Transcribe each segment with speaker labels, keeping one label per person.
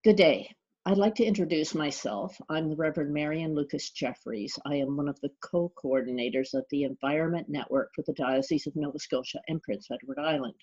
Speaker 1: Good day. I'd like to introduce myself. I'm the Reverend Marion Lucas Jeffries. I am one of the co-coordinators of the Environment Network for the Diocese of Nova Scotia and Prince Edward Island.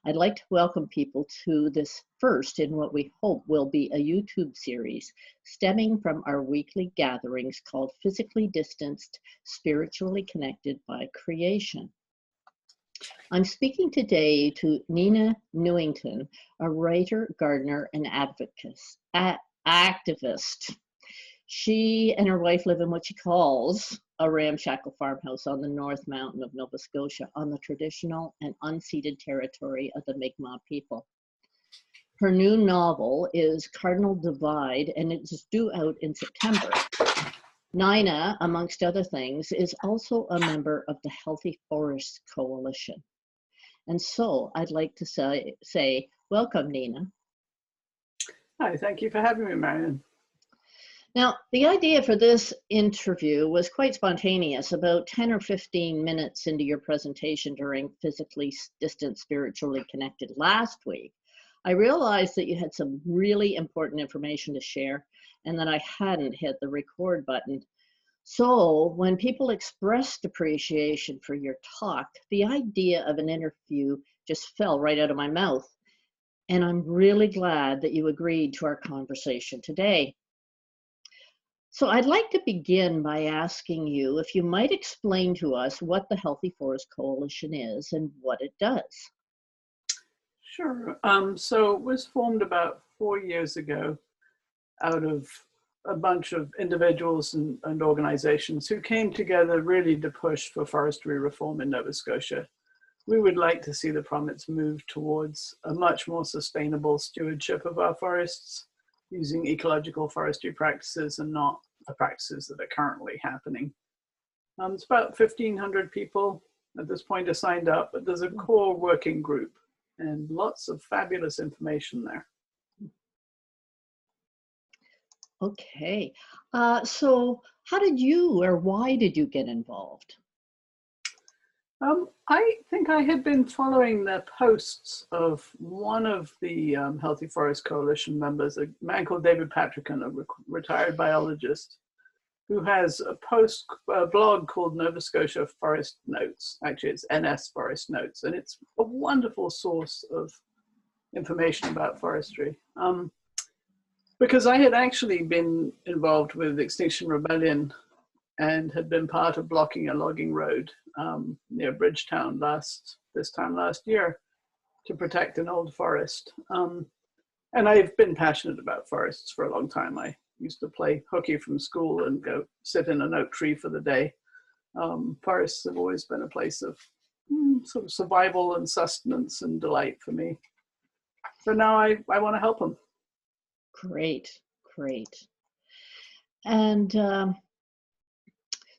Speaker 1: I'd like to welcome people to this first in what we hope will be a YouTube series stemming from our weekly gatherings called Physically Distanced, Spiritually Connected by Creation. I'm speaking today to Nina Newington, a writer, gardener, and activist. She and her wife live in what she calls a ramshackle farmhouse on the North Mountain of Nova Scotia on the traditional and unceded territory of the Mi'kmaq people. Her new novel is Cardinal Divide, and it's due out in September. Nina, amongst other things, is also a member of the Healthy Forests Coalition. And so I'd like to say welcome, Nina.
Speaker 2: Hi, thank you for having me, Marion.
Speaker 1: Now, the idea for this interview was quite spontaneous. About 10 or 15 minutes into your presentation during Physically Distant, Spiritually Connected last week, I realized that you had some really important information to share and that I hadn't hit the record button. So when people expressed appreciation for your talk, the idea of an interview just fell right out of my mouth. And I'm really glad that you agreed to our conversation today. So I'd like to begin by asking you if you might explain to us what the Healthy Forest Coalition is and what it does.
Speaker 2: Sure. So it was formed about 4 years ago out of a bunch of individuals and organizations who came together really to push for forestry reform in Nova Scotia. We would like to see the province move towards a much more sustainable stewardship of our forests, using ecological forestry practices and not the practices that are currently happening. It's about 1,500 people at this point are signed up, but there's a core working group and lots of fabulous information there.
Speaker 1: Okay, so how did you or why did you get involved?
Speaker 2: I think I had been following the posts of one of the Healthy Forest Coalition members, a man called David Patricon, a retired biologist, who has a blog called Nova Scotia Forest Notes. Actually, it's NS Forest Notes, and it's a wonderful source of information about forestry. Because I had actually been involved with Extinction Rebellion and had been part of blocking a logging road near Bridgetown this time last year to protect an old forest. And I've been passionate about forests for a long time. I used to play hooky from school and go sit in an oak tree for the day. Forests have always been a place of sort of survival and sustenance and delight for me. So now I want to help them.
Speaker 1: Great, great. And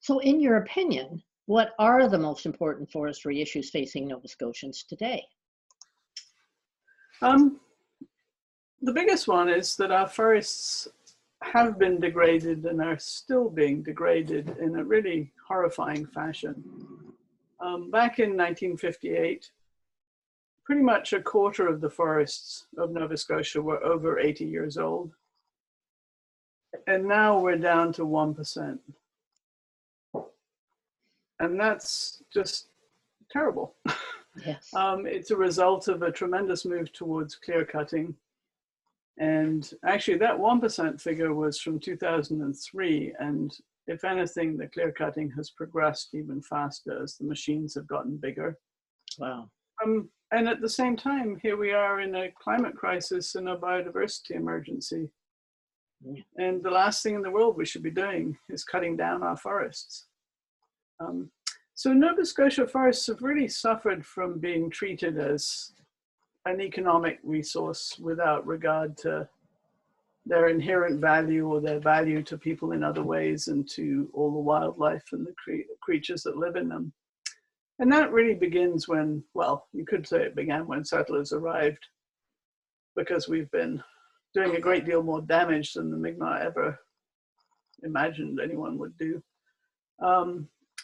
Speaker 1: so in your opinion, what are the most important forestry issues facing Nova Scotians today?
Speaker 2: The biggest one is that our forests have been degraded and are still being degraded in a really horrifying fashion. Back in 1958, pretty much a quarter of the forests of Nova Scotia were over 80 years old. And now we're down to 1%. And that's just terrible.
Speaker 1: Yes.
Speaker 2: It's a result of a tremendous move towards clear cutting. And actually that 1% figure was from 2003. And if anything, the clear cutting has progressed even faster as the machines have gotten bigger.
Speaker 1: Wow.
Speaker 2: And at the same time, here we are in a climate crisis and a biodiversity emergency. Yeah. And the last thing in the world we should be doing is cutting down our forests. So Nova Scotia forests have really suffered from being treated as an economic resource without regard to their inherent value or their value to people in other ways and to all the wildlife and the creatures that live in them. And that really begins when, well, you could say it began when settlers arrived, because we've been doing a great deal more damage than the Mi'kmaq ever imagined anyone would do.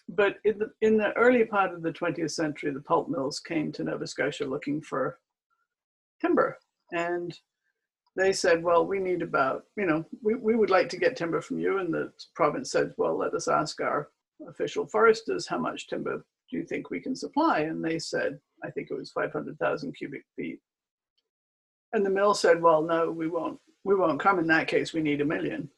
Speaker 2: But in the early part of the 20th century, the pulp mills came to Nova Scotia looking for timber. And they said, well, we need about, we would like to get timber from you. And the province said, well, let us ask our official foresters, how much timber do you think we can supply? And they said, I think it was 500,000 cubic feet. And the mill said, well, no, we won't come. In that case, we need 1 million.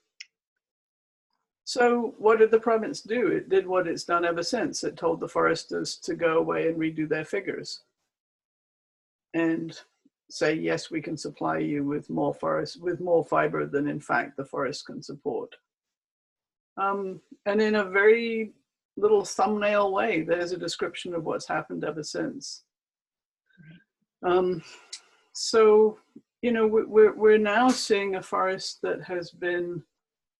Speaker 2: So what did the province do? It did what it's done ever since. It told the foresters to go away and redo their figures and say, yes, we can supply you with more forest, with more fiber than in fact the forest can support. And in a very little thumbnail way, there's a description of what's happened ever since. So, we're now seeing a forest that has been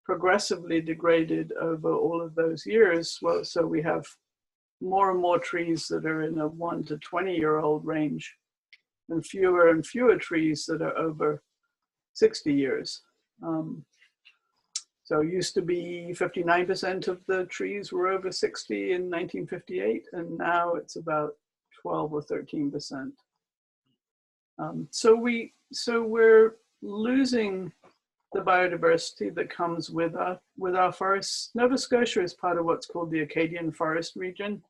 Speaker 2: progressively degraded over all of those years. Well, so we have more and more trees that are in a 1 to 20-year-old range, and fewer trees that are over 60 years. So it used to be 59% of the trees were over 60 in 1958, and now it's about 12 or 13%. So we're losing the biodiversity that comes with our forests. Nova Scotia is part of what's called the Acadian Forest region.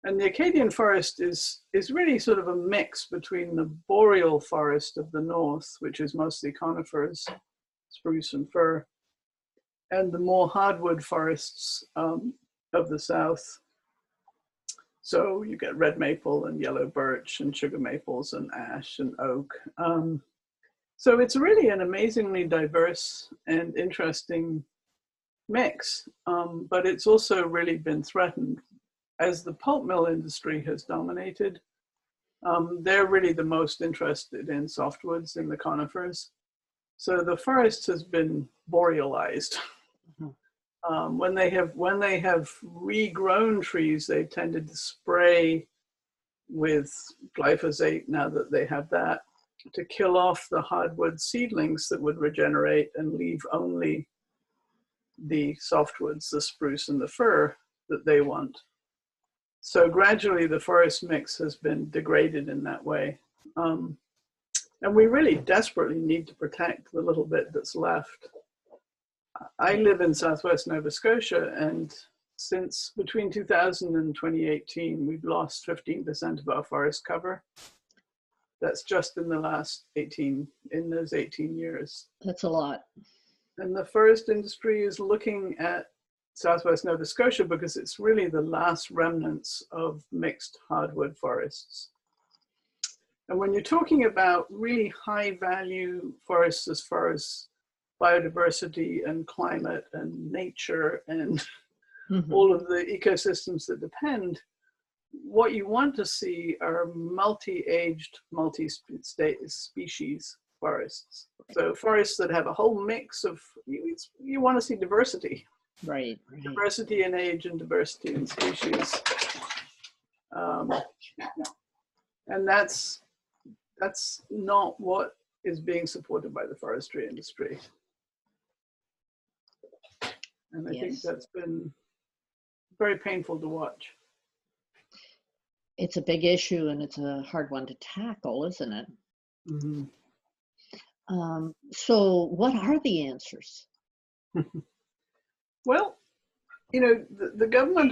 Speaker 2: And the Acadian forest is really sort of a mix between the boreal forest of the north, which is mostly conifers, spruce and fir, and the more hardwood forests of the south. So you get red maple and yellow birch and sugar maples and ash and oak. So it's really an amazingly diverse and interesting mix, but it's also really been threatened. As the pulp mill industry has dominated, they're really the most interested in softwoods, in the conifers. So the forest has been borealized. When they have regrown trees, they tended to spray with glyphosate, now that they have that, to kill off the hardwood seedlings that would regenerate and leave only the softwoods, the spruce and the fir that they want. So gradually the forest mix has been degraded in that way. And we really desperately need to protect the little bit that's left. I live in Southwest Nova Scotia, and since between 2000 and 2018, we've lost 15% of our forest cover. That's just in the last 18 years.
Speaker 1: That's a lot.
Speaker 2: And the forest industry is looking at Southwest Nova Scotia because it's really the last remnants of mixed hardwood forests. And when you're talking about really high value forests as far as biodiversity and climate and nature and all of the ecosystems that depend, what you want to see are multi-aged, multi-species forests. So forests that have a whole mix of, you want to see diversity.
Speaker 1: Right.
Speaker 2: Diversity in age and diversity in species. And that's not what is being supported by the forestry industry. And I think that's been very painful to watch.
Speaker 1: It's a big issue, and it's a hard one to tackle, isn't it? So what are the answers?
Speaker 2: Well, the government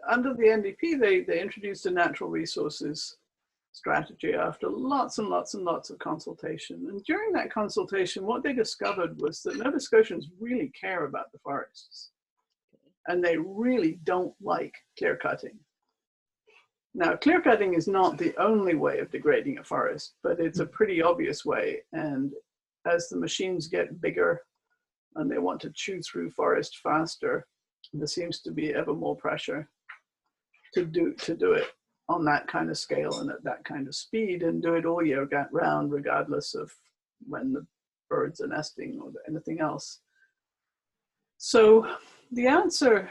Speaker 2: under the NDP, they introduced a natural resources strategy after lots and lots and lots of consultation. And during that consultation, what they discovered was that Nova Scotians really care about the forests, and they really don't like clear cutting. Now, clear cutting is not the only way of degrading a forest, but it's a pretty obvious way. And as the machines get bigger and they want to chew through forest faster, there seems to be ever more pressure to do it on that kind of scale and at that kind of speed, and do it all year round, regardless of when the birds are nesting or anything else. So the answer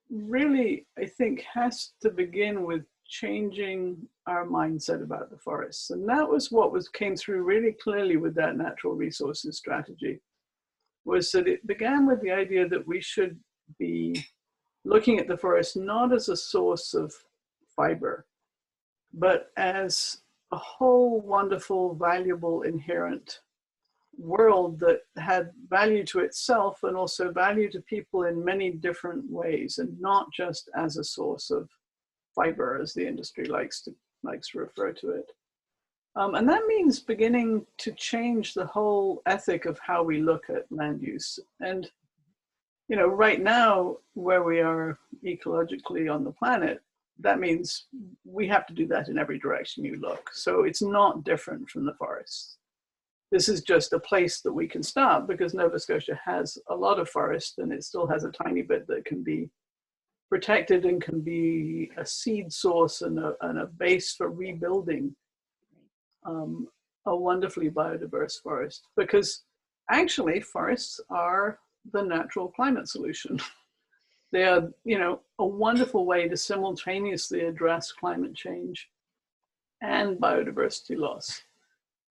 Speaker 2: really, I think, has to begin with changing our mindset about the forests. And that was what came through really clearly with that natural resources strategy, was that it began with the idea that we should be looking at the forest not as a source of fiber, but as a whole wonderful, valuable, inherent world that had value to itself and also value to people in many different ways, and not just as a source of fiber, as the industry likes to refer to it. And that means beginning to change the whole ethic of how we look at land use. And, you know, right now, where we are ecologically on the planet, that means we have to do that in every direction you look. So it's not different from the forests. This is just a place that we can start, because Nova Scotia has a lot of forest, and it still has a tiny bit that can be protected and can be a seed source and a base for rebuilding a wonderfully biodiverse forest. Because actually forests are the natural climate solution. They are, you know, a wonderful way to simultaneously address climate change and biodiversity loss.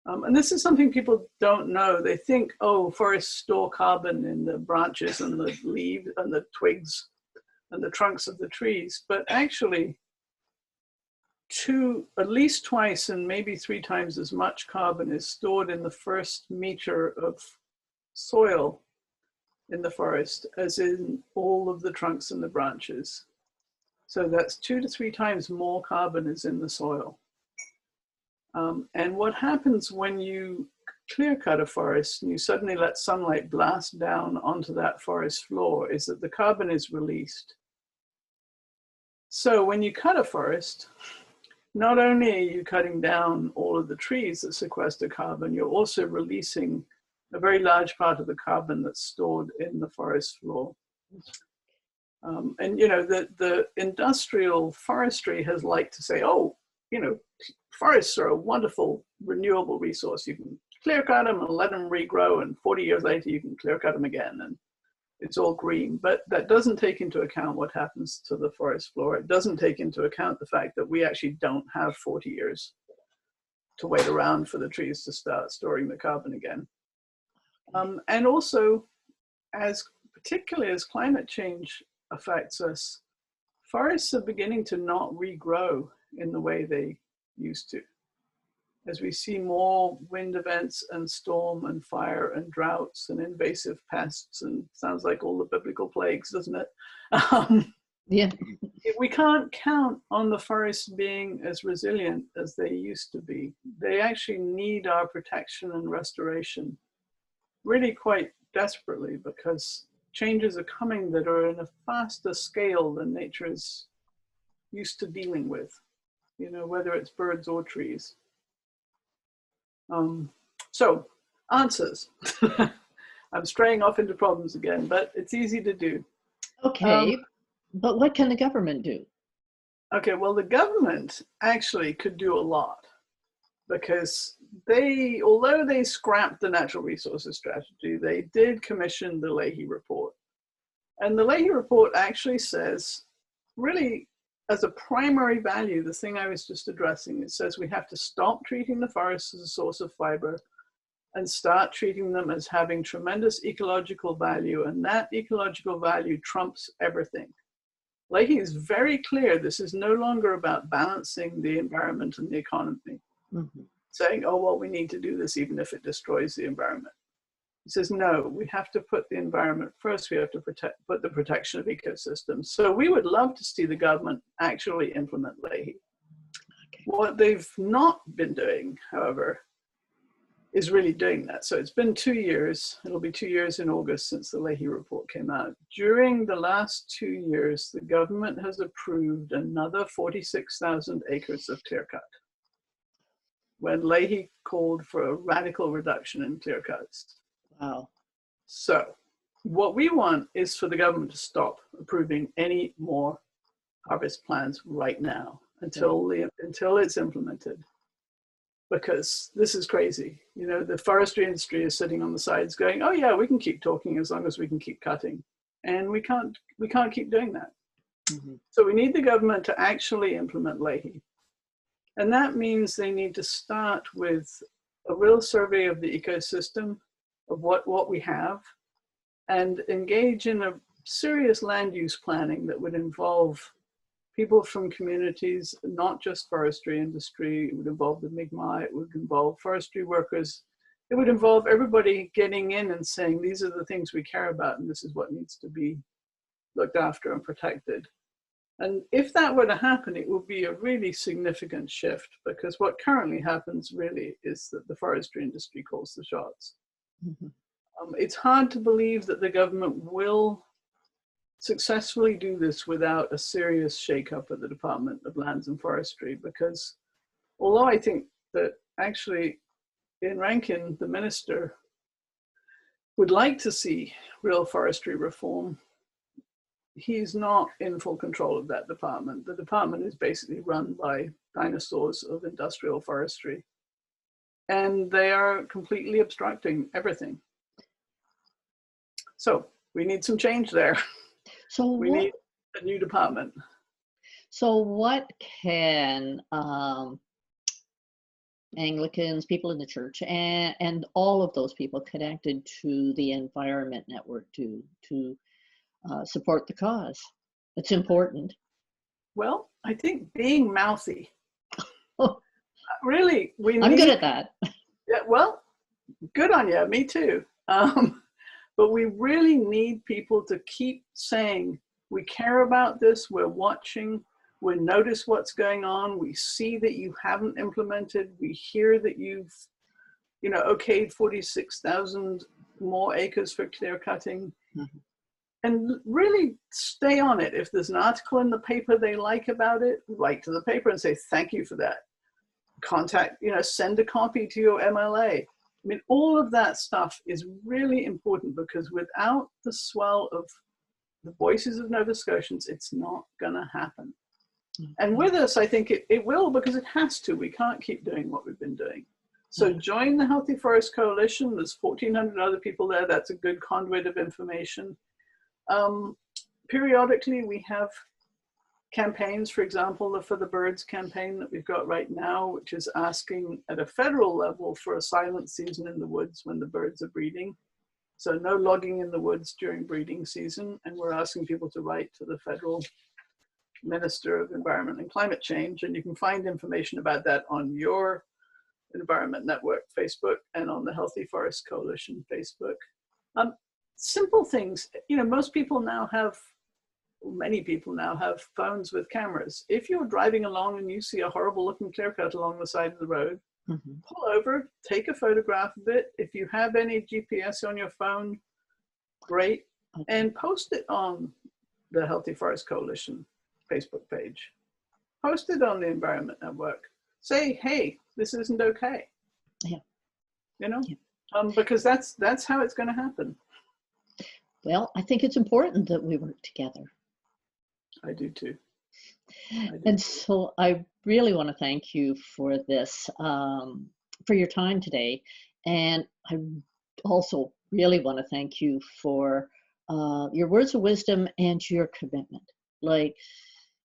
Speaker 2: And this is something people don't know. They think, oh, forests store carbon in the branches and the leaves and the twigs and the trunks of the trees. But actually, at least twice and maybe 3 times as much carbon is stored in the first meter of soil in the forest as in all of the trunks and the branches. So that's 2 to 3 times more carbon is in the soil. And what happens when you clear cut a forest and you suddenly let sunlight blast down onto that forest floor is that the carbon is released. So when you cut a forest, not only are you cutting down all of the trees that sequester carbon, you're also releasing a very large part of the carbon that's stored in the forest floor. And you know, the industrial forestry has liked to say, oh, you know, forests are a wonderful renewable resource. You can clear cut them and let them regrow, and 40 years later you can clear cut them again, and it's all green. But that doesn't take into account what happens to the forest floor. It doesn't take into account the fact that we actually don't have 40 years to wait around for the trees to start storing the carbon again. And also, particularly as climate change affects us, forests are beginning to not regrow in the way they used to. As we see more wind events and storm and fire and droughts and invasive pests, and sounds like all the biblical plagues, doesn't it?
Speaker 1: Yeah.
Speaker 2: We can't count on the forests being as resilient as they used to be. They actually need our protection and restoration really quite desperately, because changes are coming that are in a faster scale than nature is used to dealing with, you know, whether it's birds or trees. So, answers. I'm straying off into problems again, but it's easy to do.
Speaker 1: Okay, but what can the government do?
Speaker 2: Okay, well, the government actually could do a lot, because although they scrapped the natural resources strategy, they did commission the Leahy report. And the Leahy report actually says, really, as a primary value, the thing I was just addressing, it says we have to stop treating the forests as a source of fiber and start treating them as having tremendous ecological value, and that ecological value trumps everything. Leahy is very clear, this is no longer about balancing the environment and the economy. Mm-hmm. Saying, oh, well, we need to do this even if it destroys the environment. He says, no, we have to put the environment first. We have to put the protection of ecosystems. So we would love to see the government actually implement Leahy. Okay. What they've not been doing, however, is really doing that. So it's been 2 years. It'll be 2 years in August since the Leahy report came out. During the last 2 years, the government has approved another 46,000 acres of clear cut, when Leahy called for a radical reduction in clear cuts.
Speaker 1: Wow.
Speaker 2: So what we want is for the government to stop approving any more harvest plans right now until it's implemented. Because this is crazy. You know, the forestry industry is sitting on the sides going, oh yeah, we can keep talking as long as we can keep cutting. And we can't keep doing that. Mm-hmm. So we need the government to actually implement Leahy. And that means they need to start with a real survey of the ecosystem, of what we have, and engage in a serious land use planning that would involve people from communities, not just forestry industry. It would involve the Mi'kmaq, it would involve forestry workers. It would involve everybody getting in and saying, these are the things we care about and this is what needs to be looked after and protected. And if that were to happen, it would be a really significant shift, because what currently happens really is that the forestry industry calls the shots.
Speaker 1: Mm-hmm.
Speaker 2: It's hard to believe that the government will successfully do this without a serious shakeup at the Department of Lands and Forestry, because although I think that actually in Rankin, the minister would like to see real forestry reform, he's not in full control of that department. The department is basically run by dinosaurs of industrial forestry, and they are completely obstructing everything. So we need some change there.
Speaker 1: So
Speaker 2: we need a new department.
Speaker 1: So what can Anglicans, people in the church, and all of those people connected to the Environment Network do to support the cause? It's important.
Speaker 2: Well, I think being mouthy. Really,
Speaker 1: I'm good at that.
Speaker 2: Yeah, well, good on you. Me too. But we really need people to keep saying, we care about this, we're watching, we notice what's going on, we see that you haven't implemented, we hear that you've, okayed 46,000 more acres for clear cutting. Mm-hmm. And really stay on it. If there's an article in the paper they like about it, write to the paper and say, thank you for that. Contact, send a copy to your MLA. I mean, all of that stuff is really important, because without the swell of the voices of Nova Scotians, it's not going to happen. Mm-hmm. And with us, I think it will, because it has to. We can't keep doing what we've been doing. So join the Healthy Forest Coalition. There's 1,400 other people there. That's a good conduit of information. Periodically, we have campaigns, for example, the For the Birds campaign that we've got right now, which is asking at a federal level for a silent season in the woods when the birds are breeding. So no logging in the woods during breeding season. And we're asking people to write to the federal Minister of Environment and Climate Change. And you can find information about that on your Environment Network Facebook and on the Healthy Forest Coalition Facebook. Simple things, most people now have, many people now have phones with cameras. If you're driving along and you see a horrible looking clear cut along the side of the road, mm-hmm. pull over, take a photograph of it. If you have any GPS on your phone, great, okay. And post it on the Healthy Forest Coalition Facebook page. Post it on the Environment Network. Say, hey, this isn't okay.
Speaker 1: Yeah.
Speaker 2: Yeah. Because that's how it's going to happen.
Speaker 1: Well, I think it's important that we work together.
Speaker 2: I do too.
Speaker 1: And so I really want to thank you for this, for your time today. And I also really want to thank you for your words of wisdom and your commitment. Like,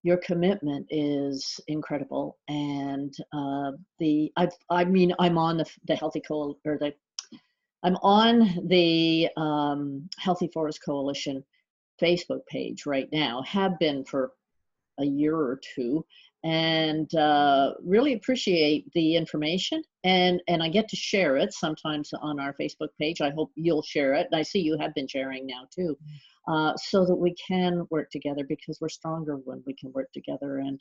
Speaker 1: your commitment is incredible. And I'm on the Healthy Coal, or I'm on the Healthy Forest Coalition Facebook page right now, have been for a year or two, and really appreciate the information. And I get to share it sometimes on our Facebook page. I hope you'll share it. And I see you have been sharing now too, so that we can work together, because we're stronger when we can work together. And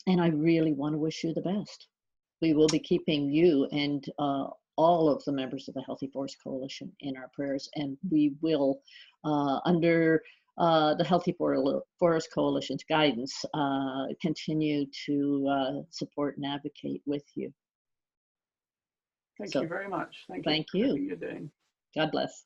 Speaker 1: I really want to wish you the best. We will be keeping you and all of the members of the Healthy Forest Coalition in our prayers, and we will, under the Healthy Forest Coalition's guidance, continue to support and advocate with you.
Speaker 2: Thank you very much.
Speaker 1: Thank you.
Speaker 2: For everything you're doing.
Speaker 1: God bless.